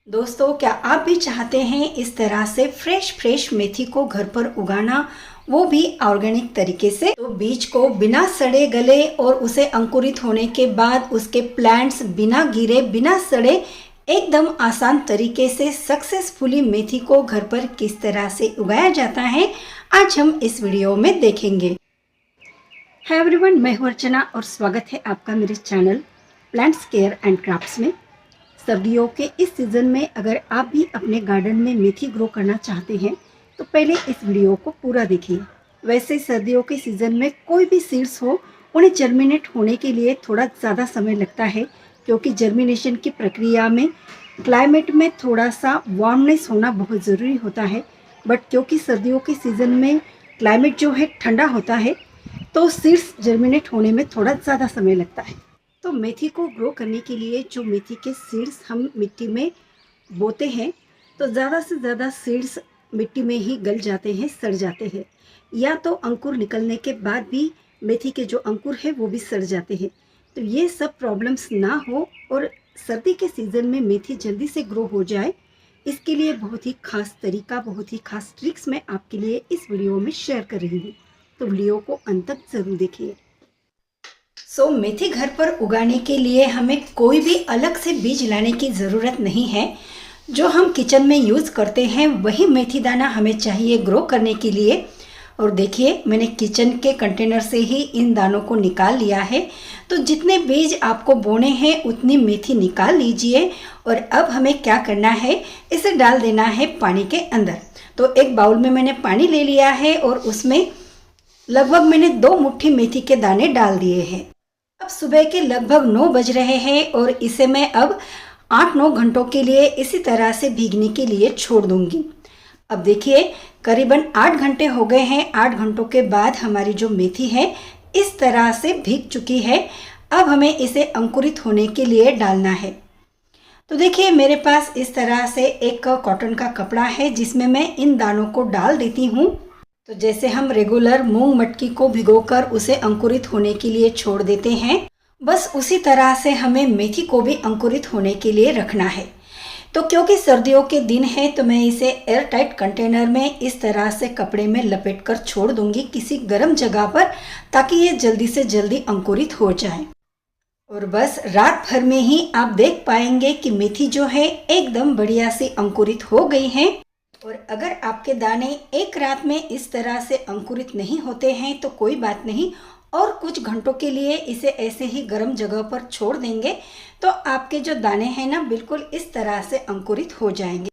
दोस्तों, क्या आप भी चाहते हैं इस तरह से फ्रेश मेथी को घर पर उगाना, वो भी ऑर्गेनिक तरीके से? तो बीज को बिना सड़े गले और उसे अंकुरित होने के बाद उसके प्लांट्स बिना गिरे बिना सड़े एकदम आसान तरीके से सक्सेसफुली मेथी को घर पर किस तरह से उगाया जाता है, आज हम इस वीडियो में देखेंगे। हाय एवरीवन, मैं हूं अर्चना और स्वागत है आपका मेरे channel plants care and crafts में। सर्दियों के इस सीज़न में अगर आप भी अपने गार्डन में मेथी ग्रो करना चाहते हैं तो पहले इस वीडियो को पूरा देखिए। वैसे सर्दियों के सीज़न में कोई भी सीड्स हो, उन्हें जर्मिनेट होने के लिए थोड़ा ज़्यादा समय लगता है, क्योंकि जर्मिनेशन की प्रक्रिया में क्लाइमेट में थोड़ा सा वार्मनेस होना बहुत ज़रूरी होता है। बट क्योंकि सर्दियों के सीज़न में क्लाइमेट जो है ठंडा होता है, तो सीड्स जर्मिनेट होने में थोड़ा ज़्यादा समय लगता है। तो मेथी को ग्रो करने के लिए जो मेथी के सीड्स हम मिट्टी में बोते हैं, तो ज़्यादा से ज़्यादा सीड्स मिट्टी में ही गल जाते हैं, सड़ जाते हैं, या तो अंकुर निकलने के बाद भी मेथी के जो अंकुर है वो भी सड़ जाते हैं। तो ये सब प्रॉब्लम्स ना हो और सर्दी के सीज़न में मेथी जल्दी से ग्रो हो जाए, इसके लिए बहुत ही खास तरीका, बहुत ही खास ट्रिक्स मैं आपके लिए इस वीडियो में शेयर कर रही हूँ। तो वीडियो को अंत तक ज़रूर देखिए। मेथी घर पर उगाने के लिए हमें कोई भी अलग से बीज लाने की ज़रूरत नहीं है। जो हम किचन में यूज़ करते हैं वही मेथी दाना हमें चाहिए ग्रो करने के लिए। और देखिए, मैंने किचन के कंटेनर से ही इन दानों को निकाल लिया है। तो जितने बीज आपको बोने हैं उतनी मेथी निकाल लीजिए। और अब हमें क्या करना है, इसे डाल देना है पानी के अंदर। तो एक बाउल में मैंने पानी ले लिया है और उसमें लगभग मैंने 2 मुट्ठी मेथी के दाने डाल दिए हैं। अब सुबह के लगभग 9 बज रहे हैं और इसे मैं अब 8-9 घंटों के लिए इसी तरह से भीगने के लिए छोड़ दूंगी। अब देखिए, करीबन 8 घंटे हो गए हैं। 8 घंटों के बाद हमारी जो मेथी है इस तरह से भीग चुकी है। अब हमें इसे अंकुरित होने के लिए डालना है। तो देखिए, मेरे पास इस तरह से एक कॉटन का कपड़ा है जिसमें मैं इन दानों को डाल देती हूँ। तो जैसे हम रेगुलर मूंग मटकी को भिगोकर उसे अंकुरित होने के लिए छोड़ देते हैं, बस उसी तरह से हमें मेथी को भी अंकुरित होने के लिए रखना है। तो क्योंकि सर्दियों के दिन है तो मैं इसे एयर टाइट कंटेनर में इस तरह से कपड़े में लपेटकर छोड़ दूंगी किसी गर्म जगह पर, ताकि ये जल्दी से जल्दी अंकुरित हो जाए। और बस रात भर में ही आप देख पाएंगे कि मेथी जो है एकदम बढ़िया से अंकुरित हो गई है। और अगर आपके दाने एक रात में इस तरह से अंकुरित नहीं होते हैं तो कोई बात नहीं, और कुछ घंटों के लिए इसे ऐसे ही गर्म जगह पर छोड़ देंगे तो आपके जो दाने हैं ना, बिल्कुल इस तरह से अंकुरित हो जाएंगे।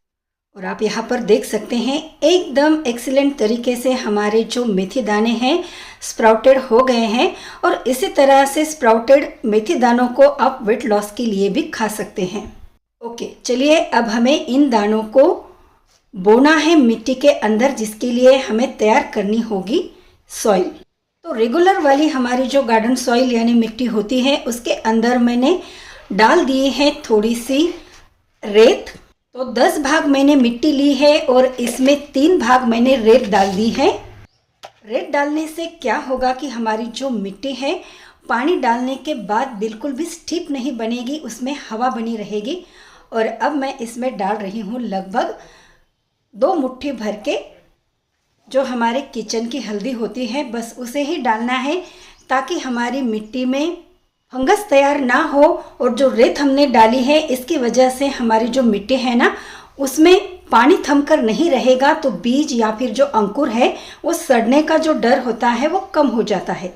और आप यहाँ पर देख सकते हैं एकदम एक्सीलेंट तरीके से हमारे जो मेथी दाने हैं स्प्राउटेड हो गए हैं। और इसी तरह से स्प्राउटेड मेथी दानों को आप वेट लॉस के लिए भी खा सकते हैं। ओके, चलिए अब हमें इन दानों को बोना है मिट्टी के अंदर, जिसके लिए हमें तैयार करनी होगी सॉइल। तो रेगुलर वाली हमारी जो गार्डन सॉइल यानी मिट्टी होती है उसके अंदर मैंने डाल दिए है थोड़ी सी रेत। तो 10 भाग मैंने मिट्टी ली है और इसमें 3 भाग मैंने रेत डाल दी है। रेत डालने से क्या होगा कि हमारी जो मिट्टी है पानी डालने के बाद बिल्कुल भी स्टिफ नहीं बनेगी, उसमें हवा बनी रहेगी। और अब मैं इसमें डाल रही हूँ लगभग 2 मुट्ठी भर के जो हमारे किचन की हल्दी होती है, बस उसे ही डालना है ताकि हमारी मिट्टी में फंगस तैयार ना हो। और जो रेत हमने डाली है इसकी वजह से हमारी जो मिट्टी है ना, उसमें पानी थमकर नहीं रहेगा, तो बीज या फिर जो अंकुर है वो सड़ने का जो डर होता है वो कम हो जाता है।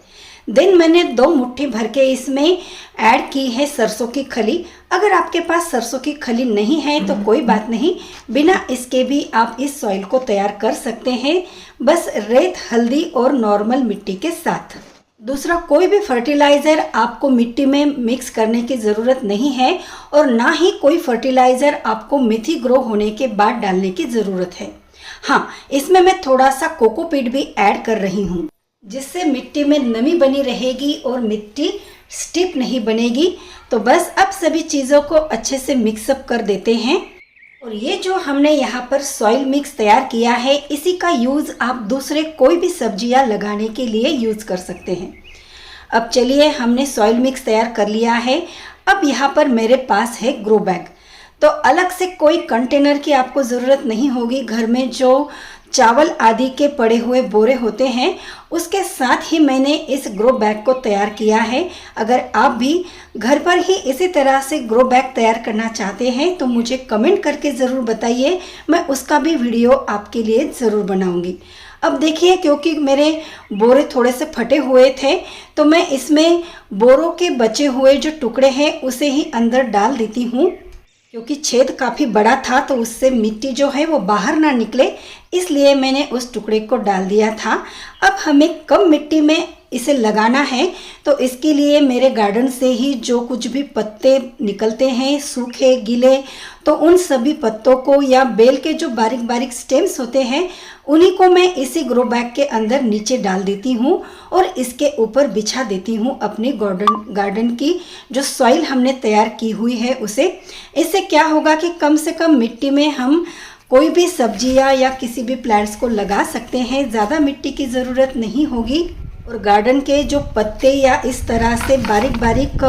देन मैंने 2 मुट्ठी भर के इसमें ऐड की है सरसों की खली। अगर आपके पास सरसों की खली नहीं है तो कोई बात नहीं, बिना इसके भी आप इस सॉइल को तैयार कर सकते हैं, बस रेत, हल्दी और नॉर्मल मिट्टी के साथ। दूसरा कोई भी फर्टिलाइज़र आपको मिट्टी में मिक्स करने की ज़रूरत नहीं है, और ना ही कोई फर्टिलाइज़र आपको मेथी ग्रो होने के बाद डालने की ज़रूरत है। हाँ, इसमें मैं थोड़ा सा कोकोपीट भी ऐड कर रही हूँ, जिससे मिट्टी में नमी बनी रहेगी और मिट्टी स्टिफ नहीं बनेगी। तो बस अब सभी चीज़ों को अच्छे से मिक्सअप कर देते हैं। और ये जो हमने यहाँ पर सॉइल मिक्स तैयार किया है, इसी का यूज़ आप दूसरे कोई भी सब्जियाँ लगाने के लिए यूज़ कर सकते हैं। अब चलिए, हमने सॉइल मिक्स तैयार कर लिया है। अब यहाँ पर मेरे पास है ग्रो बैग। तो अलग से कोई कंटेनर की आपको ज़रूरत नहीं होगी। घर में जो चावल आदि के पड़े हुए बोरे होते हैं उसके साथ ही मैंने इस ग्रो बैग को तैयार किया है। अगर आप भी घर पर ही इसी तरह से ग्रो बैग तैयार करना चाहते हैं तो मुझे कमेंट करके ज़रूर बताइए, मैं उसका भी वीडियो आपके लिए ज़रूर बनाऊंगी। अब देखिए, क्योंकि मेरे बोरे थोड़े से फटे हुए थे तो मैं इसमें बोरों के बचे हुए जो टुकड़े हैं उसे ही अंदर डाल देती हूँ। क्योंकि छेद काफ़ी बड़ा था तो उससे मिट्टी जो है वो बाहर ना निकले, इसलिए मैंने उस टुकड़े को डाल दिया था। अब हमें कम मिट्टी में इसे लगाना है तो इसके लिए मेरे गार्डन से ही जो कुछ भी पत्ते निकलते हैं, सूखे गीले, तो उन सभी पत्तों को या बेल के जो बारीक बारीक स्टेम्स होते हैं उन्हीं को मैं इसी ग्रो बैग के अंदर नीचे डाल देती हूँ और इसके ऊपर बिछा देती हूँ अपनी गार्डन की जो सॉइल हमने तैयार की हुई है उसे। इससे क्या होगा कि कम से कम मिट्टी में हम कोई भी सब्जियाँ या किसी भी प्लांट्स को लगा सकते हैं, ज़्यादा मिट्टी की ज़रूरत नहीं होगी। और गार्डन के जो पत्ते या इस तरह से बारीक बारीक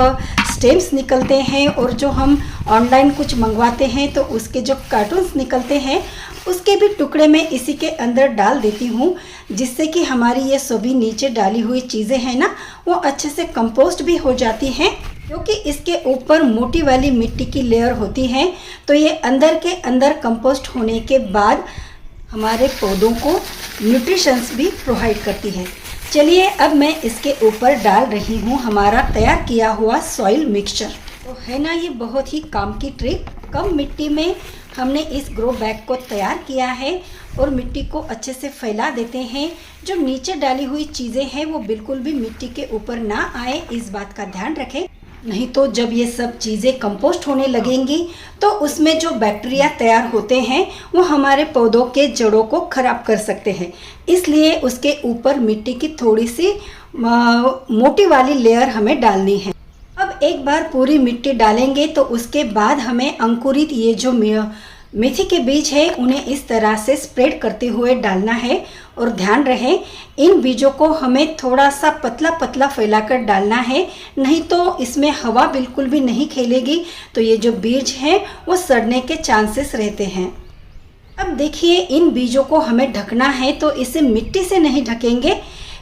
स्टेम्स निकलते हैं और जो हम ऑनलाइन कुछ मंगवाते हैं तो उसके जो कार्टून्स निकलते हैं उसके भी टुकड़े मैं इसी के अंदर डाल देती हूँ, जिससे कि हमारी ये सभी नीचे डाली हुई चीज़ें हैं ना वो अच्छे से कंपोस्ट भी हो जाती हैं। क्योंकि इसके ऊपर मोटी वाली मिट्टी की लेयर होती है तो ये अंदर के अंदर कंपोस्ट होने के बाद हमारे पौधों को न्यूट्रिशंस भी प्रोवाइड करती है। चलिए अब मैं इसके ऊपर डाल रही हूँ हमारा तैयार किया हुआ सॉइल मिक्सचर। तो है ना ये बहुत ही काम की ट्रिक। कम मिट्टी में हमने इस ग्रो बैग को तैयार किया है और मिट्टी को अच्छे से फैला देते हैं। जो नीचे डाली हुई चीज़ें हैं वो बिल्कुल भी मिट्टी के ऊपर ना आए, इस बात का ध्यान रखें। नहीं तो जब ये सब चीज़ें कंपोस्ट होने लगेंगी तो उसमें जो बैक्टीरिया तैयार होते हैं वो हमारे पौधों के जड़ों को खराब कर सकते हैं। इसलिए उसके ऊपर मिट्टी की थोड़ी सी मोटी वाली लेयर हमें डालनी है। अब एक बार पूरी मिट्टी डालेंगे तो उसके बाद हमें अंकुरित ये जो मेथी के बीज है उन्हें इस तरह से स्प्रेड करते हुए डालना है। और ध्यान रहे इन बीजों को हमें थोड़ा सा पतला पतला फैलाकर डालना है, नहीं तो इसमें हवा बिल्कुल भी नहीं खेलेगी तो ये जो बीज हैं वो सड़ने के चांसेस रहते हैं। अब देखिए इन बीजों को हमें ढकना है तो इसे मिट्टी से नहीं ढकेंगे।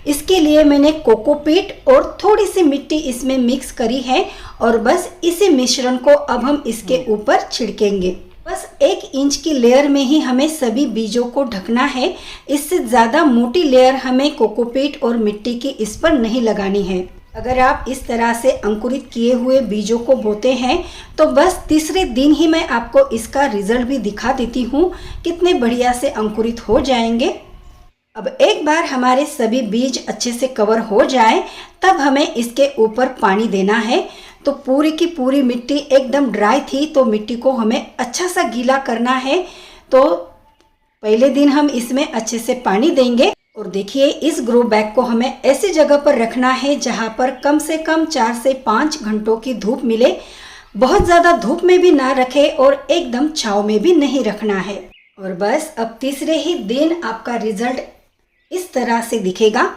इसके लिए मैंने कोकोपीट और थोड़ी सी मिट्टी इसमें मिक्स करी है और बस इसी मिश्रण को अब हम इसके ऊपर छिड़केंगे। बस 1 इंच की लेयर में ही हमें सभी बीजों को ढकना है। इससे ज़्यादा मोटी लेयर हमें कोकोपीट और मिट्टी की इस पर नहीं लगानी है। अगर आप इस तरह से अंकुरित किए हुए बीजों को बोते हैं तो बस तीसरे दिन ही मैं आपको इसका रिजल्ट भी दिखा देती हूँ, कितने बढ़िया से अंकुरित हो जाएंगे। अब एक बार हमारे सभी बीज अच्छे से कवर हो जाए तब हमें इसके ऊपर पानी देना है। तो पूरी की पूरी मिट्टी एकदम ड्राई थी तो मिट्टी को हमें अच्छा सा गीला करना है। तो पहले दिन हम इसमें अच्छे से पानी देंगे। और देखिए इस ग्रो बैग को हमें ऐसी जगह पर रखना है जहाँ पर कम से कम 4 से 5 घंटों की धूप मिले। बहुत ज़्यादा धूप में भी ना रखे और एकदम छाँव में भी नहीं रखना है। और बस अब तीसरे ही दिन आपका रिजल्ट इस तरह से दिखेगा।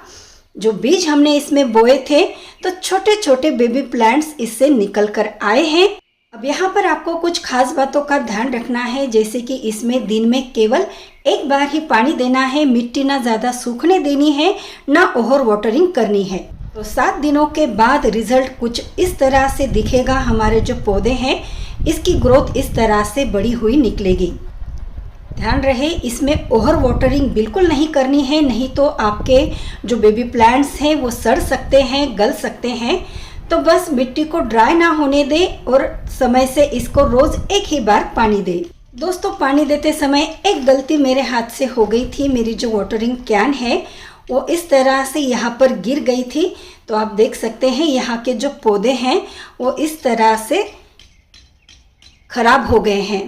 जो बीज हमने इसमें बोए थे तो छोटे छोटे बेबी प्लांट्स इससे निकल कर आए हैं। अब यहाँ पर आपको कुछ खास बातों का ध्यान रखना है, जैसे कि इसमें दिन में केवल एक बार ही पानी देना है, मिट्टी ना ज़्यादा सूखने देनी है ना ओवर वाटरिंग करनी है। तो 7 दिनों के बाद रिजल्ट कुछ इस तरह से दिखेगा। हमारे जो पौधे हैं इसकी ग्रोथ इस तरह से बड़ी हुई निकलेगी। ध्यान रहे इसमें ओवर वाटरिंग बिल्कुल नहीं करनी है, नहीं तो आपके जो बेबी प्लांट्स हैं वो सड़ सकते हैं, गल सकते हैं। तो बस मिट्टी को ड्राई ना होने दें और समय से इसको रोज़ एक ही बार पानी दें। दोस्तों पानी देते समय एक गलती मेरे हाथ से हो गई थी। मेरी जो वाटरिंग कैन है वो इस तरह से यहाँ पर गिर गई थी। तो आप देख सकते हैं यहाँ के जो पौधे हैं वो इस तरह से खराब हो गए हैं।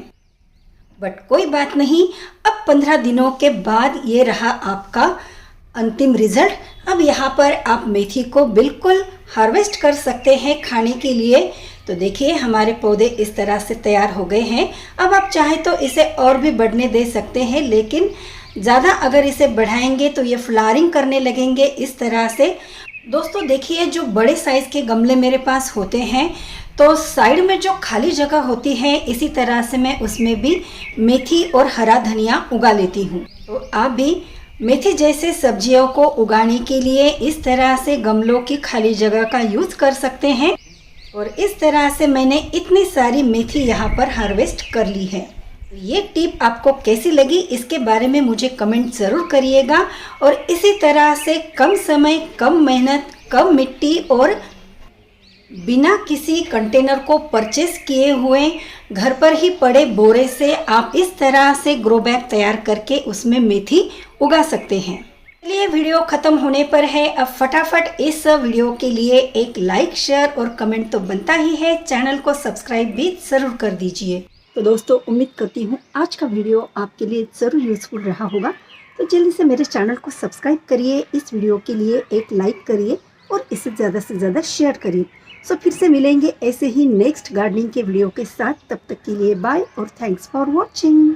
बट कोई बात नहीं, अब 15 दिनों के बाद ये रहा आपका अंतिम रिजल्ट। अब यहाँ पर आप मेथी को बिल्कुल हार्वेस्ट कर सकते हैं खाने के लिए। तो देखिए हमारे पौधे इस तरह से तैयार हो गए हैं। अब आप चाहें तो इसे और भी बढ़ने दे सकते हैं, लेकिन ज़्यादा अगर इसे बढ़ाएंगे तो ये फ्लावरिंग करने लगेंगे इस तरह से। दोस्तों देखिए जो बड़े साइज़ के गमले मेरे पास होते हैं तो साइड में जो खाली जगह होती है इसी तरह से मैं उसमें भी मेथी और हरा धनिया उगा लेती हूँ। तो आप भी मेथी जैसे सब्जियों को उगाने के लिए इस तरह से गमलों की खाली जगह का यूज़ कर सकते हैं। और इस तरह से मैंने इतनी सारी मेथी यहाँ पर हार्वेस्ट कर ली है। ये टिप आपको कैसी लगी इसके बारे में मुझे कमेंट ज़रूर करिएगा। और इसी तरह से कम समय, कम मेहनत, कम मिट्टी और बिना किसी कंटेनर को परचेस किए हुए घर पर ही पड़े बोरे से आप इस तरह से ग्रो बैग तैयार करके उसमें मेथी उगा सकते हैं। चलिए वीडियो ख़त्म होने पर है। अब फटाफट इस वीडियो के लिए एक लाइक, शेयर और कमेंट तो बनता ही है। चैनल को सब्सक्राइब भी ज़रूर कर दीजिए। तो दोस्तों उम्मीद करती हूँ आज का वीडियो आपके लिए ज़रूर यूज़फुल रहा होगा। तो जल्दी से मेरे चैनल को सब्सक्राइब करिए, इस वीडियो के लिए एक लाइक करिए और इसे ज़्यादा से ज़्यादा शेयर करिए। सो फिर से मिलेंगे ऐसे ही नेक्स्ट गार्डनिंग के वीडियो के साथ। तब तक के लिए बाय और थैंक्स फॉर वॉचिंग।